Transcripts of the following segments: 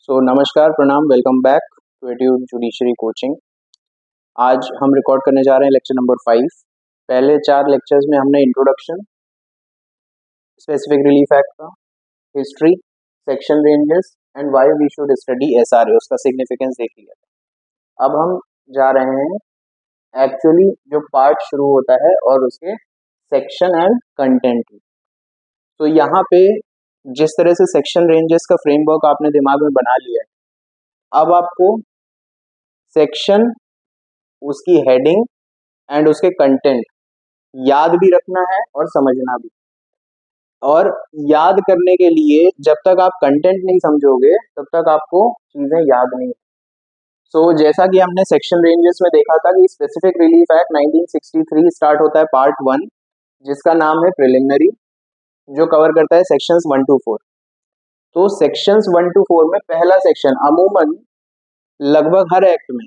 नमस्कार, प्रणाम, welcome back to एट्यूब जुडिशरी कोचिंग। आज हम रिकॉर्ड करने जा रहे हैं लेक्चर नंबर 5। पहले 4 लेक्चर्स में हमने इंट्रोडक्शन, स्पेसिफिक रिलीफ एक्ट का, history, section ranges and why we should study SRA, उसका सिग्निफिकेंस देख लिया था। अब हम जा रहे हैं एक्चुअली जो पार्ट शुरू होता है और उसके सेक्शन एंड कंटेंट। तो यहाँ पे जिस तरह से सेक्शन रेंजेस का फ्रेमवर्क आपने दिमाग में बना लिया है, अब आपको सेक्शन, उसकी हेडिंग एंड उसके कंटेंट याद भी रखना है और समझना भी। और याद करने के लिए जब तक आप कंटेंट नहीं समझोगे तब तक आपको चीजें याद नहीं। जैसा कि हमने सेक्शन रेंजेस में देखा था कि स्पेसिफिक रिलीफ एक्ट 1963 स्टार्ट होता है पार्ट 1, जिसका नाम है प्रिलिमिनरी, जो कवर करता है सेक्शंस 1 to 4। तो सेक्शंस 1 to 4 में पहला सेक्शन, अमूमन लगभग हर एक्ट में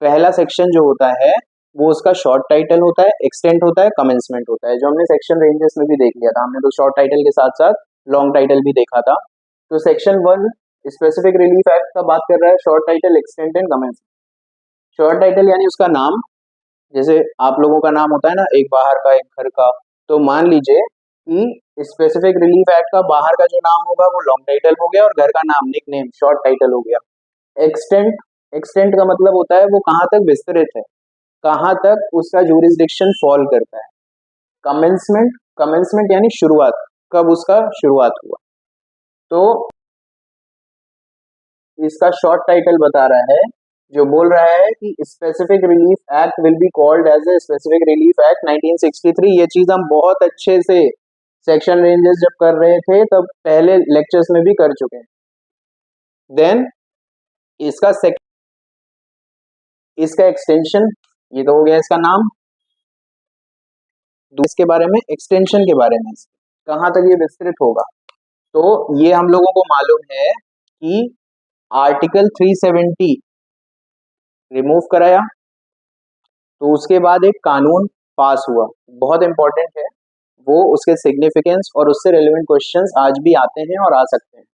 पहला सेक्शन जो होता है वो उसका शॉर्ट टाइटल होता है, एक्सटेंट होता है, कमेंसमेंट होता है, जो हमने सेक्शन रेंजेस में भी देख लिया था। हमने तो शॉर्ट टाइटल के साथ साथ लॉन्ग टाइटल भी देखा था। तो सेक्शन 1 स्पेसिफिक रिलीफ एक्ट का बात कर रहा है, short title, extent and commencement. Short title यानी उसका नाम, जैसे आप लोगों का नाम होता है ना, एक बाहर का एक घर का, तो मान लीजिए कि स्पेसिफिक रिलीफ एक्ट का बाहर का जो नाम होगा वो लॉन्ग टाइटल हो गया और घर का नाम, निक नेम, शॉर्ट टाइटल हो गया। एक्सटेंट का मतलब होता है वो कहाँ तक विस्तृत है, कहाँ तक उसका जुरिस्डिक्शन फॉल करता है। कमेंसमेंट यानी शुरुआत, कब उसका शुरुआत हुआ। तो इसका शॉर्ट टाइटल बता रहा है, जो बोल रहा है कि specific relief act will be called as a specific relief act 1963। ये चीज हम बहुत अच्छे से सेक्शन रेंजेस जब कर रहे थे तब पहले लेक्चर्स में भी कर चुके हैं। देन इसका एक्सटेंशन, ये तो हो गया इसका नाम। इसके बारे में, एक्सटेंशन के बारे में, कहाँ तक ये विस्तृत होगा। तो ये हम लोगों को मालूम है कि आर्टिकल 370 रिमूव कराया, तो उसके बाद एक कानून पास हुआ, बहुत इंपॉर्टेंट है वो, उसके सिग्निफिकेंस और उससे रिलेवेंट क्वेश्चंस आज भी आते हैं और आ सकते हैं।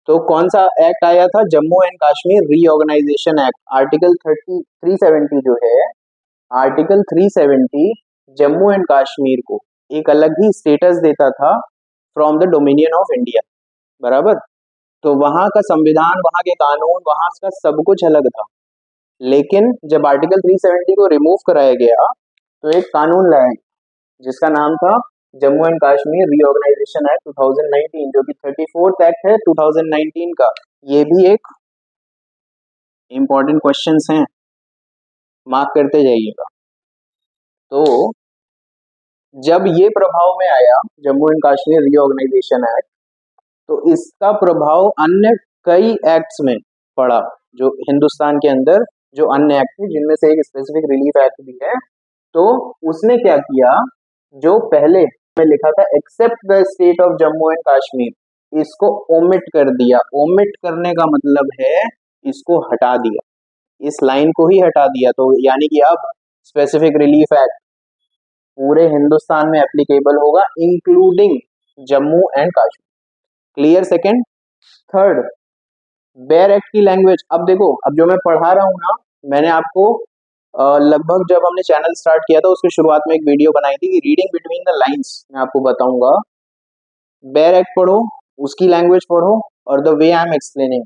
तो कौन सा एक्ट आया था? Jammu and Kashmir reorganisation act. Article 370 जो है, आर्टिकल 370 जम्मू एंड कश्मीर को एक अलग ही स्टेटस देता था from the dominion of India, बराबर। तो वहां का संविधान, वहां के कानून, वहां का सब कुछ अलग था। लेकिन जब आर्टिकल 370 को रिमूव कराया गया तो एक कानून लाया जिसका नाम था Jammu and Kashmir reorganisation act 2019, जो कि 34th एक्ट है 2019 का। ये भी एक इंपॉर्टेंट क्वेश्चंस हैं, मार्क करते जाइएगा। तो जब ये प्रभाव में आया Jammu and Kashmir reorganisation act, तो इसका प्रभाव अन्य कई एक्ट्स में पड़ा, जो हिंदुस्तान के अंदर जो अन्य एक्ट थे, जिनमें से एक स्पेसिफिक रिलीफ एक्ट भी है। तो उसने क्या किया, जो पहले में लिखा था except the state of Jammu and Kashmir, इसको ओमिट कर दिया। ओमिट करने का मतलब है इसको हटा दिया, इस लाइन को ही हटा दिया। तो यानी कि अब स्पेसिफिक रिलीफ एक्ट पूरे हिंदुस्तान में एप्लीकेबल होगा, including Jammu and Kashmir. Clear? Second. Third, bare act की लैंग्वेज। अब देखो, अब जो मैं पढ़ा रहा हूँ ना, मैंने आपको लगभग जब हमने चैनल स्टार्ट किया था उसके शुरुआत में एक वीडियो बनाई थी कि रीडिंग बिटवीन द लाइंस, मैं आपको बताऊंगा। बेयर एक्ट पढ़ो, उसकी लैंग्वेज पढ़ो, और the way I am explaining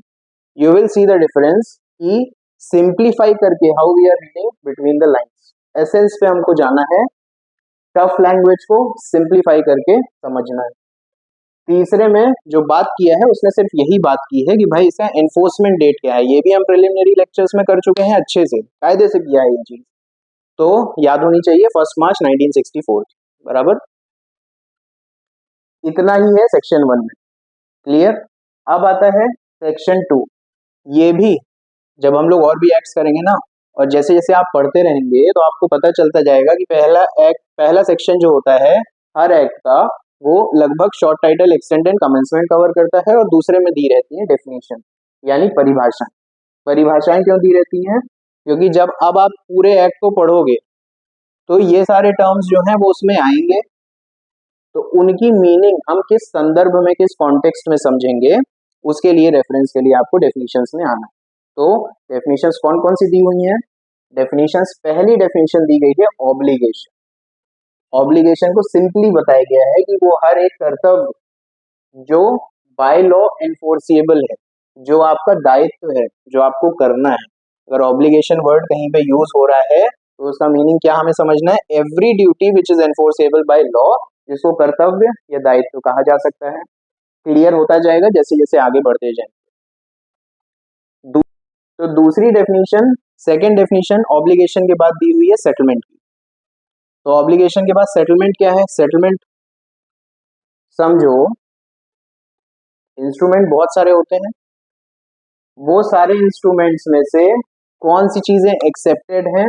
you will see the difference कि सिंप्लीफाई करके how we are reading between the lines. Essence पे हमको जाना है, टफ लैंग्वेज को सिंप्लीफाई करके समझना है। तीसरे में जो बात किया है उसने सिर्फ यही बात की है कि भाई इसका एनफोर्समेंट डेट क्या है। ये भी हम प्रिलिमिनरी लेक्चर्स में कर चुके हैं, अच्छे से कायदे से किया है ये चीज, तो याद होनी चाहिए। 1 मार्च 1964, बराबर। इतना ही है सेक्शन 1 में। क्लियर? अब आता है सेक्शन 2। ये भी जब हम लोग और भी एक्ट्स करेंगे ना, और जैसे जैसे आप पढ़ते रहेंगे तो आपको पता चलता जाएगा कि पहला सेक्शन जो होता है हर एक्ट का, वो लगभग short title, extent and commencement cover करता है, और दूसरे में दी रहती है डेफिनेशन यानी परिभाषा। परिभाषाएं क्यों दी रहती हैं? क्योंकि जब अब आप पूरे एक्ट को पढ़ोगे तो ये सारे टर्म्स जो हैं वो उसमें आएंगे, तो उनकी मीनिंग हम किस संदर्भ में, किस कॉन्टेक्स्ट में समझेंगे, उसके लिए रेफरेंस के लिए आपको डेफिनेशंस में आना है। तो डेफिनेशंस कौन कौन सी दी हुई हैं? डेफिनेशंस, पहली डेफिनेशन दी गई है ऑब्लिगेशन। ऑब्लिगेशन को सिंपली बताया गया है कि वो हर एक कर्तव्य जो बाय लॉ एनफोर्सिएबल है, जो आपका दायित्व है, जो आपको करना है। अगर ऑब्लिगेशन वर्ड कहीं पे यूज हो रहा है तो उसका मीनिंग क्या हमें समझना है? Every duty which is enforceable by law, जिसको कर्तव्य या दायित्व कहा जा सकता है। क्लियर होता जाएगा जैसे जैसे आगे बढ़ते जाए। तो दूसरी डेफिनेशन, सेकेंड डेफिनेशन ऑब्लिगेशन के बाद दी हुई है सेटलमेंट की। तो ऑब्लिगेशन के बाद सेटलमेंट क्या है? सेटलमेंट समझो, इंस्ट्रूमेंट बहुत सारे होते हैं, वो सारे इंस्ट्रूमेंट्स में से कौन सी चीजें एक्सेप्टेड हैं?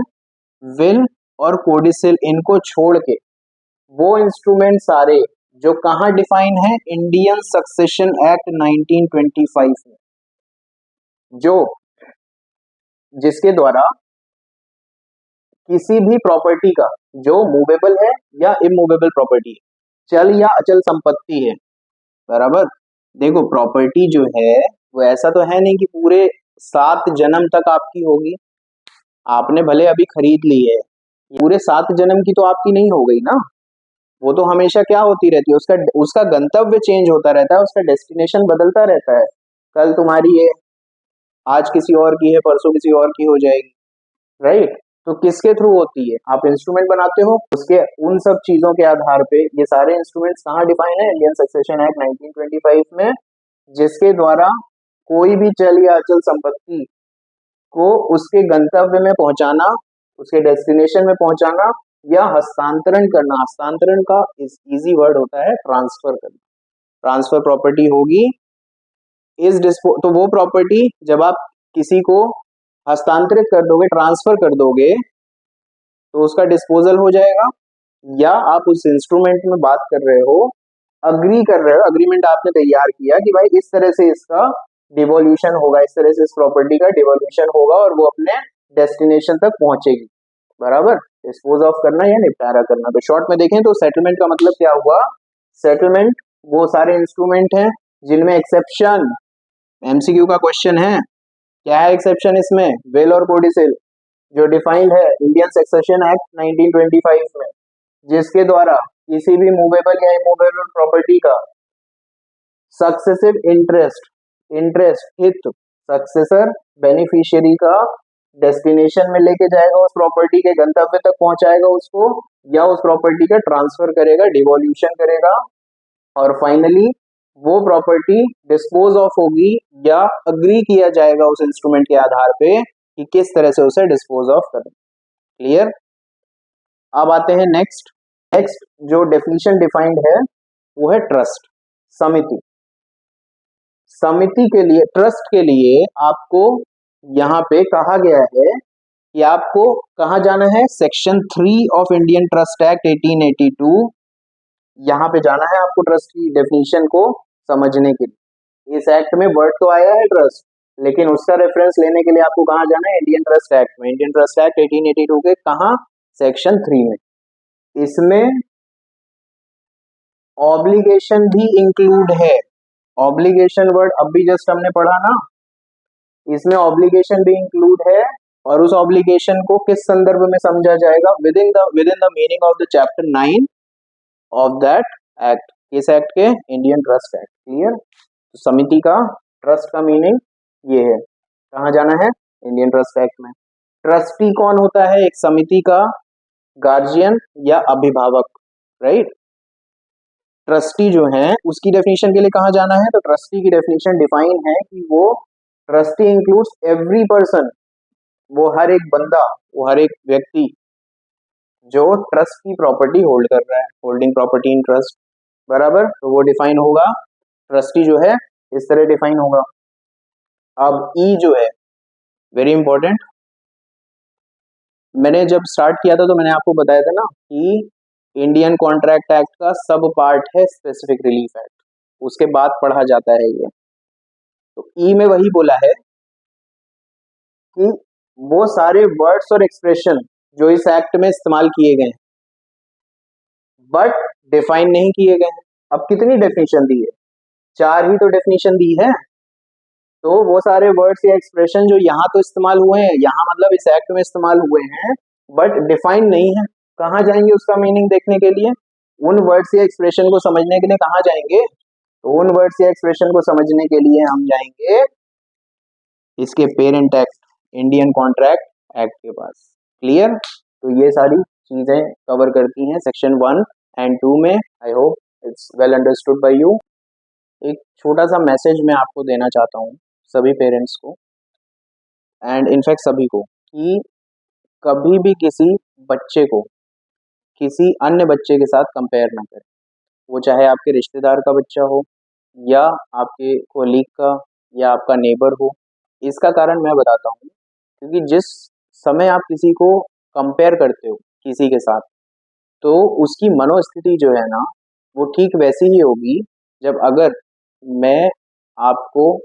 विल और कोडिसिल, इनको छोड़ के वो इंस्ट्रूमेंट सारे जो कहाँ डिफाइन है? इंडियन सक्सेशन एक्ट 1925 में, जो जिसके द्वारा किसी भी प्रॉपर्टी का जो मूवेबल है या इमूवेबल प्रॉपर्टी है, चल या अचल संपत्ति है, बराबर। देखो प्रॉपर्टी जो है वो ऐसा तो है नहीं कि पूरे 7 जन्म तक आपकी होगी। आपने भले अभी खरीद ली है, पूरे 7 जन्म की तो आपकी नहीं हो गई ना। वो तो हमेशा क्या होती रहती है? उसका उसका गंतव्य चेंज होता रहता है, उसका डेस्टिनेशन बदलता रहता है। कल तुम्हारी है, आज किसी और की है, परसों किसी और की हो जाएगी, राइट। तो किसके थ्रू होती है? आप इंस्ट्रूमेंट बनाते हो, उसके उन सब चीजों के आधार पे ये सारे इंस्ट्रूमेंट्स कहाँ डिफाइन है? इंडियन सक्सेशन एक्ट 1925 में, जिसके द्वारा कोई भी चल या अचल संपत्ति को उसके गंतव्य में पहुंचाना, उसके डेस्टिनेशन में पहुंचाना या हस्तांतरण करना। हस्तांतरण का इजी वर्ड होता है ट्रांसफर करना। ट्रांसफर प्रॉपर्टी होगी इस तो वो प्रॉपर्टी जब आप किसी को हस्तांतरित कर दोगे, ट्रांसफर कर दोगे, तो उसका डिस्पोजल हो जाएगा। या आप उस इंस्ट्रूमेंट में बात कर रहे हो, अग्री कर रहे हो, अग्रीमेंट आपने तैयार किया कि भाई इस तरह से इसका डिवोल्यूशन होगा, इस तरह से इस प्रॉपर्टी का डिवोल्यूशन होगा और वो अपने डेस्टिनेशन तक पहुंचेगी, बराबर। डिस्पोज ऑफ करना या निपटारा करना। तो शॉर्ट में देखें तो सेटलमेंट का मतलब क्या हुआ? सेटलमेंट वो सारे इंस्ट्रूमेंट हैं जिनमें एक्सेप्शन, एमसीक्यू का क्वेश्चन है, क्या है एक्सेप्शन इसमें? विल और कोडिसिल, जो डिफाइंड है इंडियन सक्सेशन एक्ट 1925 में, जिसके द्वारा किसी भी मूवेबल या इमूवेबल प्रॉपर्टी का सक्सेसिव इंटरेस्ट हित सक्सेसर बेनिफिशियरी का डेस्टिनेशन में लेके जाएगा, उस प्रॉपर्टी के गंतव्य तक पहुंचाएगा उसको, या उस प्रॉपर्टी का ट्रांसफर करेगा, डिवोल्यूशन करेगा, और फाइनली वो प्रॉपर्टी डिस्पोज ऑफ होगी या अग्री किया जाएगा उस इंस्ट्रूमेंट के आधार पे कि किस तरह से उसे डिस्पोज ऑफ करें। क्लियर? अब आते हैं नेक्स्ट जो डेफिनेशन डिफाइंड है वो है ट्रस्ट, समिति। समिति के लिए, ट्रस्ट के लिए आपको यहाँ पे कहा गया है कि आपको कहाँ जाना है? Section 3 of Indian trust act 1882, यहाँ पे जाना है आपको ट्रस्ट की डेफिनेशन को समझने के लिए। इस एक्ट में वर्ड तो आया है ट्रस्ट, लेकिन उसका रेफरेंस लेने के लिए आपको कहाँ जाना है? इंडियन ट्रस्ट एक्ट में। इंडियन ट्रस्ट एक्ट 1882 के कहाँ? सेक्शन 3 में। इसमें ऑब्लिगेशन भी इंक्लूड है। ऑब्लिगेशन वर्ड अब भी जस्ट हमने पढ़ा ना, इसमें ऑब्लिगेशन भी इंक्लूड है। और उस ऑब्लिगेशन को किस संदर्भ में समझा जाएगा? With in the meaning of the chapter 9 of that act. किस एक्ट के? Indian trust act. क्लियर? तो समिति का, ट्रस्ट का मीनिंग ये है। कहाँ जाना है? इंडियन ट्रस्ट एक्ट में। ट्रस्टी कौन होता है एक समिति का? गार्जियन या अभिभावक, राइट। ट्रस्टी जो है उसकी डेफिनेशन के लिए कहाँ जाना है? तो ट्रस्टी की डेफिनेशन डिफाइन है कि वो ट्रस्टी इंक्लूड्स एवरी पर्सन, वो हर एक बंदा, वो हर एक व्यक्ति जो ट्रस्ट की प्रॉपर्टी होल्ड कर रहा है, होल्डिंग प्रॉपर्टी इन ट्रस्ट, बराबर। तो वो डिफाइन होगा, ट्रस्टी जो है इस तरह डिफाइन होगा। अब ई जो है वेरी इंपॉर्टेंट, मैंने जब स्टार्ट किया था तो मैंने आपको बताया था ना कि इंडियन कॉन्ट्रैक्ट एक्ट का सब पार्ट है स्पेसिफिक रिलीफ एक्ट, उसके बाद पढ़ा जाता है ये। तो ई में वही बोला है कि वो सारे वर्ड्स और एक्सप्रेशन जो इस एक्ट में इस्तेमाल किए गए हैं बट डिफाइन नहीं किए गए हैं। अब कितनी डेफिनेशन दी है? 4 ही तो डेफिनेशन दी है। तो वो सारे वर्ड्स या एक्सप्रेशन जो यहाँ तो इस्तेमाल हुए हैं, यहाँ मतलब इस एक्ट में इस्तेमाल हुए हैं, बट डिफाइन नहीं है। कहाँ जाएंगे उसका मीनिंग देखने के लिए? उन वर्ड्स या एक्सप्रेशन को समझने के लिए कहाँ जाएंगे? तो उन वर्ड्स या एक्सप्रेशन को समझने के लिए हम जाएंगे इसके parent act, Indian contract act के पास। क्लियर? तो ये सारी चीजें कवर करती हैं सेक्शन 1 एंड 2 में। I hope it's well understood by you. एक छोटा सा मैसेज मैं आपको देना चाहता हूँ सभी पेरेंट्स को एंड इनफैक्ट सभी को, कि कभी भी किसी बच्चे को किसी अन्य बच्चे के साथ कंपेयर ना करें। वो चाहे आपके रिश्तेदार का बच्चा हो या आपके कोलीग का या आपका नेबर हो। इसका कारण मैं बताता हूँ, क्योंकि जिस समय आप किसी को कंपेयर करते हो किसी के साथ, तो उसकी मनोस्थिति जो है ना, वो ठीक वैसी ही होगी जब अगर मैं आपको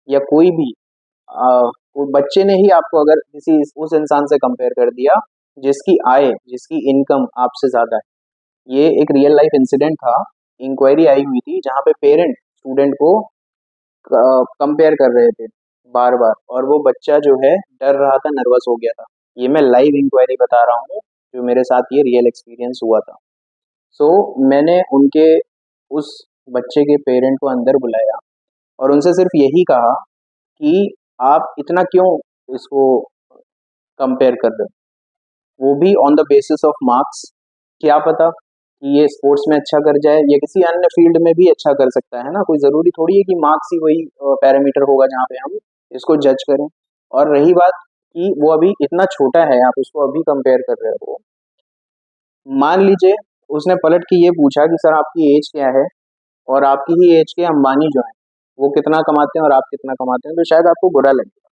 या कोई भी वो बच्चे ने ही आपको अगर किसी उस इंसान से कंपेयर कर दिया जिसकी आय, जिसकी इनकम आपसे ज़्यादा है। ये एक रियल लाइफ इंसिडेंट था, इंक्वायरी आई हुई थी जहाँ पे पेरेंट स्टूडेंट को कंपेयर कर रहे थे बार बार, और वो बच्चा जो है डर रहा था, नर्वस हो गया था। ये मैं लाइव इंक्वायरी बता रहा हूँ, जो मेरे साथ ये रियल एक्सपीरियंस हुआ था। सो मैंने उनके उस बच्चे के पेरेंट को अंदर बुलाया और उनसे सिर्फ यही कहा कि आप इतना क्यों इसको कंपेयर कर रहे हो, वो भी on the basis of marks. क्या पता कि ये स्पोर्ट्स में अच्छा कर जाए या किसी अन्य फील्ड में भी अच्छा कर सकता है ना, कोई ज़रूरी थोड़ी है कि मार्क्स ही वही पैरामीटर होगा जहाँ पे हम इसको जज करें। और रही बात कि वो अभी इतना छोटा है, आप उसको अभी कंपेयर कर रहे हो। मान लीजिए उसने पलट के ये पूछा कि सर आपकी एज क्या है, और आपकी ही एज के अंबानी जो है वो कितना कमाते हैं और आप कितना कमाते हैं, तो शायद आपको बुरा लगेगा।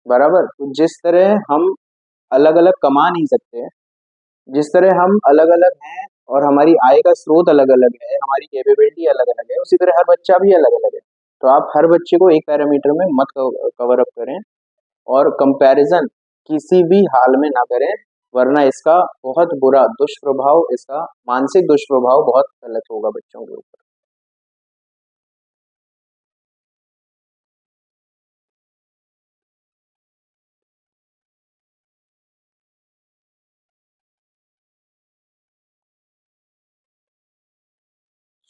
बराबर? तो जिस तरह हम अलग अलग कमा नहीं सकते, जिस तरह हम अलग अलग हैं और हमारी आय का स्रोत अलग अलग है, हमारी कैपेबिलिटी अलग अलग है, उसी तरह हर बच्चा भी अलग अलग है। तो आप हर बच्चे को एक पैरामीटर में मत कवर अप करें, और कंपैरिजन किसी भी हाल में ना करें, वरना इसका बहुत बुरा दुष्प्रभाव, इसका मानसिक दुष्प्रभाव बहुत गलत होगा बच्चों के ऊपर।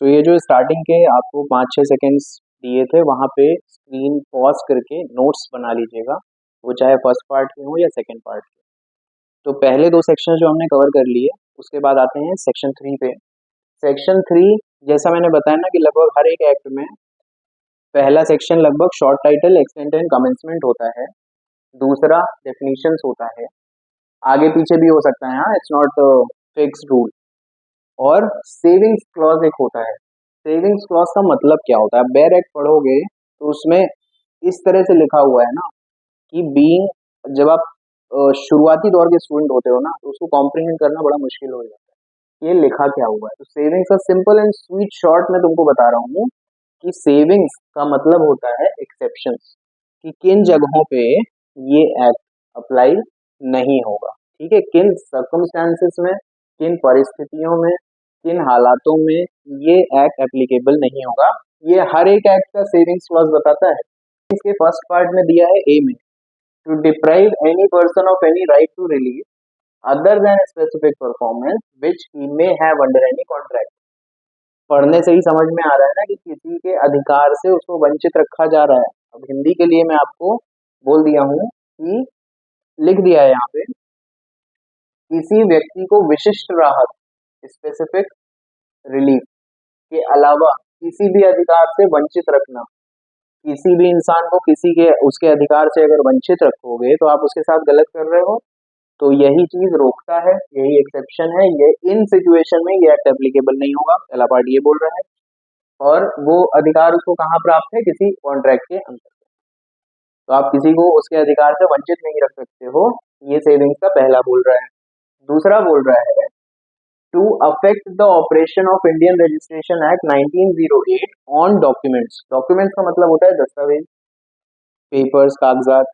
तो ये जो स्टार्टिंग के आपको 5-6 सेकेंड्स दिए थे, वहाँ पे स्क्रीन पॉज करके नोट्स बना लीजिएगा, वो चाहे फर्स्ट पार्ट के हो या सेकंड पार्ट के। तो पहले 2 सेक्शन जो हमने कवर कर लिए, उसके बाद आते हैं सेक्शन 3 पे। सेक्शन 3 जैसा मैंने बताया ना कि लगभग हर एक एक्ट में पहला सेक्शन लगभग short title, extent and commencement होता है, दूसरा डेफिनेशंस होता है, आगे पीछे भी हो सकता है, हाँ, इट्स नॉट फिक्स्ड रूल। और सेविंग्स क्लॉज एक होता है। सेविंग्स क्लॉज का मतलब क्या होता है? बेयर एक्ट पढ़ोगे तो उसमें इस तरह से लिखा हुआ है ना कि बीइंग, जब आप शुरुआती दौर के स्टूडेंट होते हो ना, तो उसको कॉम्प्रिहेंड करना बड़ा मुश्किल हो जाता है, ये लिखा क्या हुआ है। तो सेविंग्स का सिंपल एंड स्वीट शॉर्ट में तुमको बता रहा हूँ कि सेविंग्स का मतलब होता है एक्सेप्शंस, कि किन जगहों पे ये एक्ट अप्लाई नहीं होगा। ठीक है? किन सर्कमस्टांसेस में, किन परिस्थितियों में, किन हालातों में ये एक्ट एप्लीकेबल नहीं होगा। ये हर एक एक्ट का सेविंग्स क्लॉज बताता है। इसके फर्स्ट पार्ट में दिया है ए में, to deprive any person of any right to relieve other than specific performance which he may have under any contract. पढ़ने से ही समझ में आ रहा है ना कि किसी के अधिकार से उसको वंचित रखा जा रहा है। अब हिंदी के लिए मैं आपको बोल दिया हूँ कि लिख दिया है यहाँ पे, किसी व्यक्ति को विशिष्ट राहत, स्पेसिफिक रिलीफ के अलावा किसी भी अधिकार से वंचित रखना। किसी भी इंसान को किसी के उसके अधिकार से अगर वंचित रखोगे तो आप उसके साथ गलत कर रहे हो। तो यही चीज रोकता है, यही एक्सेप्शन है, ये इन सिचुएशन में ये एक्ट एप्लीकेबल नहीं होगा। पहला पार्ट ये बोल रहा है। और वो अधिकार उसको कहाँ प्राप्त है? किसी कॉन्ट्रैक्ट के अंतर्गत। तो आप किसी को उसके अधिकार से वंचित नहीं रख सकते हो, ये सेविंग्स का पहला बोल रहा है। दूसरा बोल रहा है, to affect the operation of Indian registration act 1908 on documents. Documents का मतलब होता है दस्तावेज, पेपर्स, कागजात।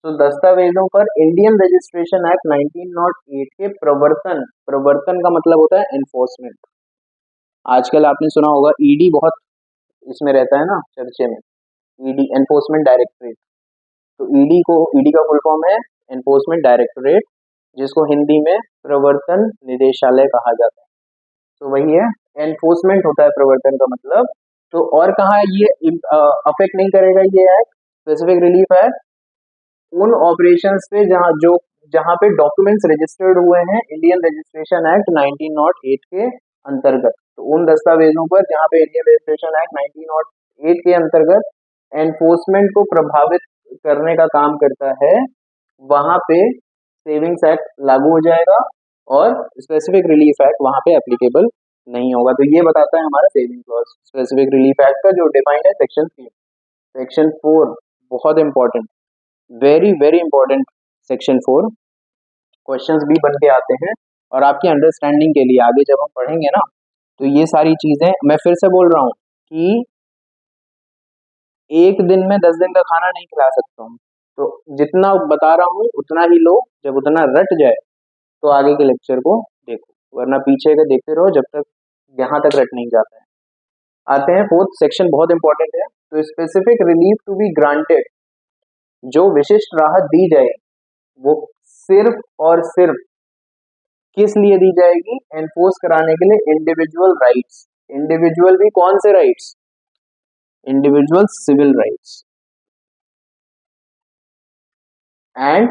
तो दस्तावेजों पर इंडियन रजिस्ट्रेशन एक्ट 1908 के प्रवर्तन, प्रवर्तन का मतलब होता है एनफोर्समेंट। आजकल आपने सुना होगा ईडी बहुत इसमें रहता है ना, चर्चे में। ED enforcement directorate. तो ईडी का फुल फॉर्म है एनफोर्समेंट डायरेक्टरेट, जिसको हिंदी में प्रवर्तन निदेशालय कहा जाता है। तो वही है, एनफोर्समेंट होता है प्रवर्तन का मतलब। तो और कहाँ ये अफेक्ट नहीं करेगा ये एक्ट, स्पेसिफिक रिलीफ एक्ट उन ऑपरेशंस पे जहाँ पे डॉक्यूमेंट्स रजिस्टर्ड हुए हैं इंडियन रजिस्ट्रेशन एक्ट 1908 के अंतर्गत। तो उन दस्तावेजों पर जहाँ पे इंडियन रजिस्ट्रेशन एक्ट 1908 के अंतर्गत एनफोर्समेंट को प्रभावित करने का काम करता है, वहां पे सेविंग्स एक्ट लागू हो जाएगा और स्पेसिफिक रिलीफ एक्ट वहां पे एप्लीकेबल नहीं होगा। तो ये बताता है हमारा saving clause specific relief act का, जो डिफाइंड है सेक्शन 3। सेक्शन 4 बहुत important, very very important. Section 4 questions भी बन के आते हैं, और आपकी अंडरस्टैंडिंग के लिए आगे जब हम पढ़ेंगे ना, तो ये सारी चीजें मैं फिर से बोल रहा हूँ कि एक दिन में 10 दिन का खाना नहीं खिला सकता हूँ। तो जितना बता रहा हूँ उतना ही लो, जब उतना रट जाए तो आगे के लेक्चर को देखो, वरना पीछे का देखते रहो जब तक यहाँ तक रट नहीं जाता है। आते हैं फोर्थ सेक्शन, बहुत इंपॉर्टेंट है। तो specific relief to be granted, जो विशिष्ट राहत दी जाए वो सिर्फ और सिर्फ किस लिए दी जाएगी, एनफोर्स कराने के लिए इंडिविजुअल राइट्स। इंडिविजुअल भी कौन से rights, individual civil rights and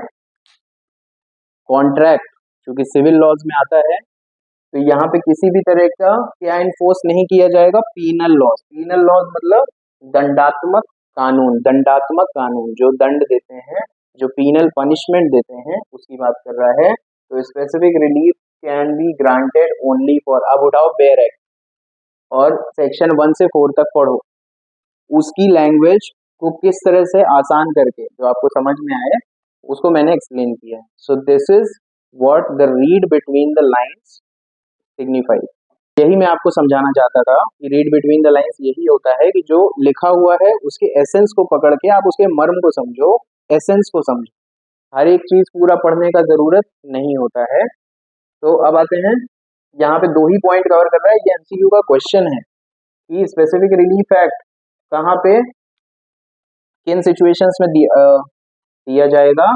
contract, क्योंकि सिविल लॉज में आता है। तो यहाँ पे किसी भी तरह का क्या इन्फोर्स नहीं किया जाएगा, पीनल लॉज। पीनल लॉज मतलब दंडात्मक कानून, दंडात्मक कानून जो दंड देते हैं, जो पीनल पनिशमेंट देते हैं, उसकी बात कर रहा है। तो specific relief can be granted only for, अब उठाओ बेयर एक्ट और सेक्शन 1 से 4 तक पढ़ो, उसकी लैंग्वेज को किस तरह से आसान करके जो आपको समझ में आए उसको मैंने एक्सप्लेन किया है। So this is what the read between the lines signify. यही मैं आपको समझाना चाहता था कि रीड बिटवीन द लाइंस यही होता है कि जो लिखा हुआ है उसके एसेंस को पकड़ के आप उसके मर्म को समझो, एसेंस को समझो। हर एक चीज पूरा पढ़ने का जरूरत नहीं होता है। तो अब आते हैं, यहाँ पे 2 ही पॉइंट कवर कर रहा है, ये एमसीक्यू का क्वेश्चन है कि स्पेसिफिक रिलीफ एक्ट कहाँ पे किन सिचुएशंस में दिया जाएगा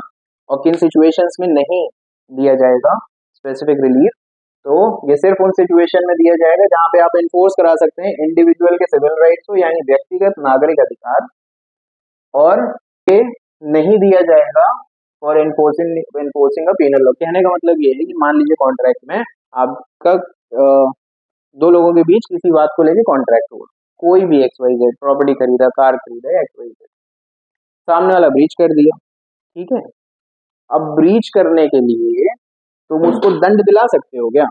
और किन सिचुएशंस में नहीं दिया जाएगा स्पेसिफिक रिलीफ। तो ये सिर्फ उन सिचुएशन में दिया जाएगा जहां पे आप इन्फोर्स करा सकते हैं इंडिविजुअल के सिविल राइट्स को, यानी व्यक्तिगत नागरिक अधिकार, और ये नहीं दिया जाएगा for enforcing a penal law. कहने का मतलब ये है कि मान लीजिए कॉन्ट्रैक्ट में आपका 2 लोगों के बीच किसी बात को लेकर कॉन्ट्रैक्ट हुआ, कोई भी XYZ प्रॉपर्टी खरीदा, कार खरीदा, XYZ, सामने वाला ब्रीच कर दिया, ठीक है। अब ब्रीच करने के लिए तुम उसको दंड दिला सकते हो क्या,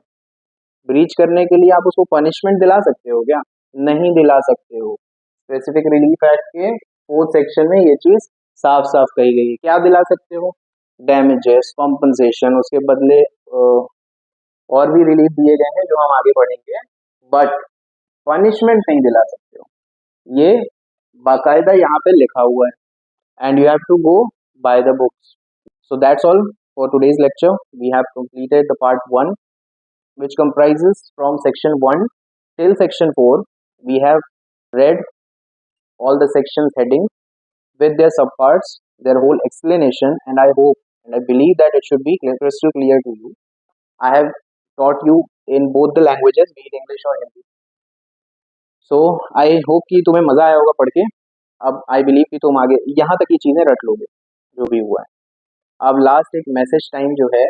ब्रीच करने के लिए आप उसको पनिशमेंट दिला सकते हो क्या, नहीं दिला सकते हो। स्पेसिफिक रिलीफ एक्ट के 4th सेक्शन में ये चीज साफ साफ कही गई है। क्या दिला सकते हो, डैमेजेस, कॉम्पनसेशन, उसके बदले और भी रिलीफ दिए गए हैं जो हम आगे पढ़ेंगे, बट पनिशमेंट नहीं दिला सकते हो, ये बाकायदा यहाँ पे लिखा हुआ है and you have to go by the books. So that's all for today's lecture. We have completed the part 1, which comprises from section 1 till section 4. We have read all the sections headings with their subparts, their whole explanation, and I hope and I believe that it should be crystal clear to you. I have taught you in both the languages, be it English or Hindi. So I hope कि तुम्हें मजा आया होगा पढ़ के। अब I believe कि तुम आगे यहाँ तक की चीजें रट लोगे जो भी हुआ है। अब लास्ट एक मैसेज टाइम जो है,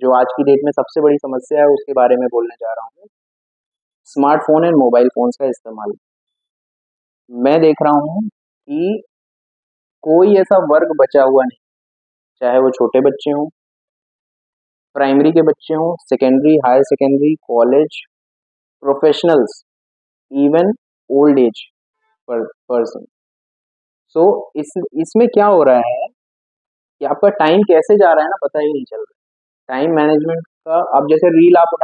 जो आज की डेट में सबसे बड़ी समस्या है, उसके बारे में बोलने जा रहा हूँ। स्मार्टफोन एंड मोबाइल फोन्स का इस्तेमाल। मैं देख रहा हूँ कि कोई ऐसा वर्ग बचा हुआ नहीं, चाहे वो छोटे बच्चे हों, प्राइमरी के बच्चे हों, secondary, higher secondary, college, professionals, even old age person. So इसमें क्या हो रहा है कि आपका टाइम कैसे जा रहा है ना, पता ही नहीं चल रहा। टाइम मैनेजमेंट का, अब जैसे रील आप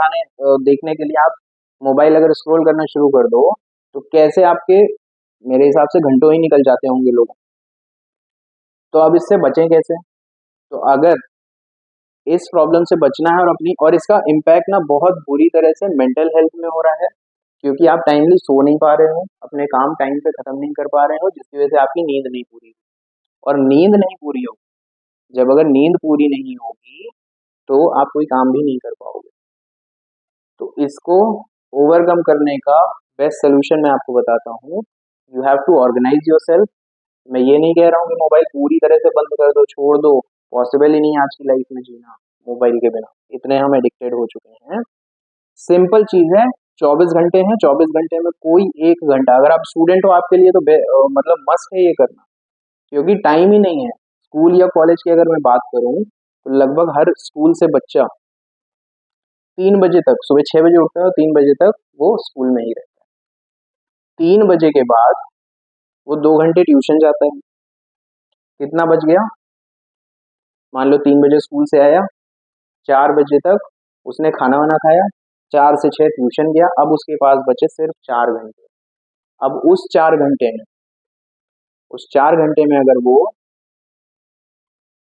देखने के लिए आप मोबाइल अगर स्क्रॉल करना शुरू कर दो, तो कैसे आपके, मेरे हिसाब से घंटों ही निकल जाते होंगे लोग। तो अब इससे बचें कैसे, तो अगर इस प्रॉब्लम से बचना है और इसका इम्पैक्ट ना बहुत बुरी तरह से मेंटल हेल्थ में हो रहा है, क्योंकि आप टाइमली सो नहीं पा रहे हो, अपने काम टाइम पे खत्म नहीं कर पा रहे हो, जिसकी वजह से आपकी नींद नहीं पूरी हुई। और नींद नहीं पूरी होगी, जब अगर नींद पूरी नहीं होगी तो आप कोई काम भी नहीं कर पाओगे। तो इसको ओवरकम करने का बेस्ट सोल्यूशन मैं आपको बताता हूँ। You have to organise yourself. मैं ये नहीं कह रहा हूँ कि मोबाइल पूरी तरह से बंद कर दो, छोड़ दो, पॉसिबल ही नहीं है आज की लाइफ में जीना मोबाइल के बिना, इतने हम एडिक्टेड हो चुके हैं। सिंपल चीज है, 24 घंटे हैं, 24 घंटे में कोई 1 घंटा, अगर आप स्टूडेंट हो आपके लिए तो मतलब मस्ट है ये करना, क्योंकि टाइम ही नहीं है। स्कूल या कॉलेज की अगर मैं बात करूं तो लगभग हर स्कूल से बच्चा 3 बजे तक, सुबह 6 बजे उठता है और 3 बजे तक वो स्कूल में ही रहता है। 3 बजे के बाद वो 2 घंटे ट्यूशन जाता है। कितना बच गया? मान लो 3 बजे स्कूल से आया, 4 बजे तक उसने खाना वाना खाया, 4 से 6 ट्यूशन गया, अब उसके पास बचे सिर्फ 4 घंटे। अब उस 4 घंटे में अगर वो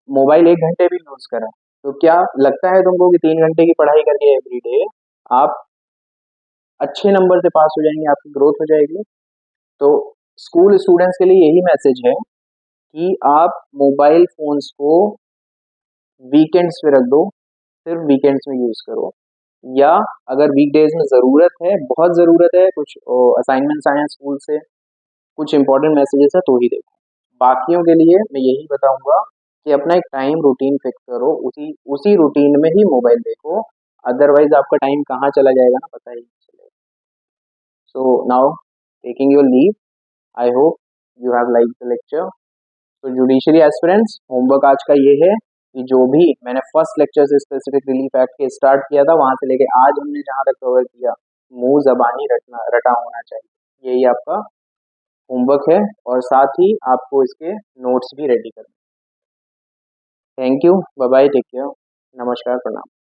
मोबाइल 1 घंटे भी यूज करा, तो क्या लगता है तुमको कि 3 घंटे की पढ़ाई करके एवरीडे आप अच्छे नंबर से पास हो जाएंगे, आपकी ग्रोथ हो जाएगी? तो स्कूल स्टूडेंट्स के लिए यही मैसेज है कि आप मोबाइल फोन्स को वीकेंड्स पे रख दो, सिर्फ वीकेंड्स में यूज करो, या अगर वीकडेज में ज़रूरत है, बहुत ज़रूरत है, कुछ असाइनमेंट्स आए हैं स्कूल से, कुछ इंपॉर्टेंट मैसेजेस है, तो ही देखो। बाकियों के लिए मैं यही बताऊंगा कि अपना एक टाइम रूटीन फिक्स करो, उसी उसी रूटीन में ही मोबाइल देखो, अदरवाइज आपका टाइम कहाँ चला जाएगा ना पता ही नहीं चलेगा। So now taking your leave, I hope you have like the lecture. तो जुडिशरी एस्पिरेंट्स, होमवर्क आज का ये है कि जो भी मैंने फर्स्ट लेक्चर से स्पेसिफिक रिलीफ एक्ट के स्टार्ट किया था, वहां से लेके आज हमने जहां तक कवर किया, मुंह जबानी रटा होना चाहिए, यही आपका होमवर्क है, और साथ ही आपको इसके नोट्स भी रेडी करने। Thank you, bye bye, take care, नमस्कार, प्रणाम।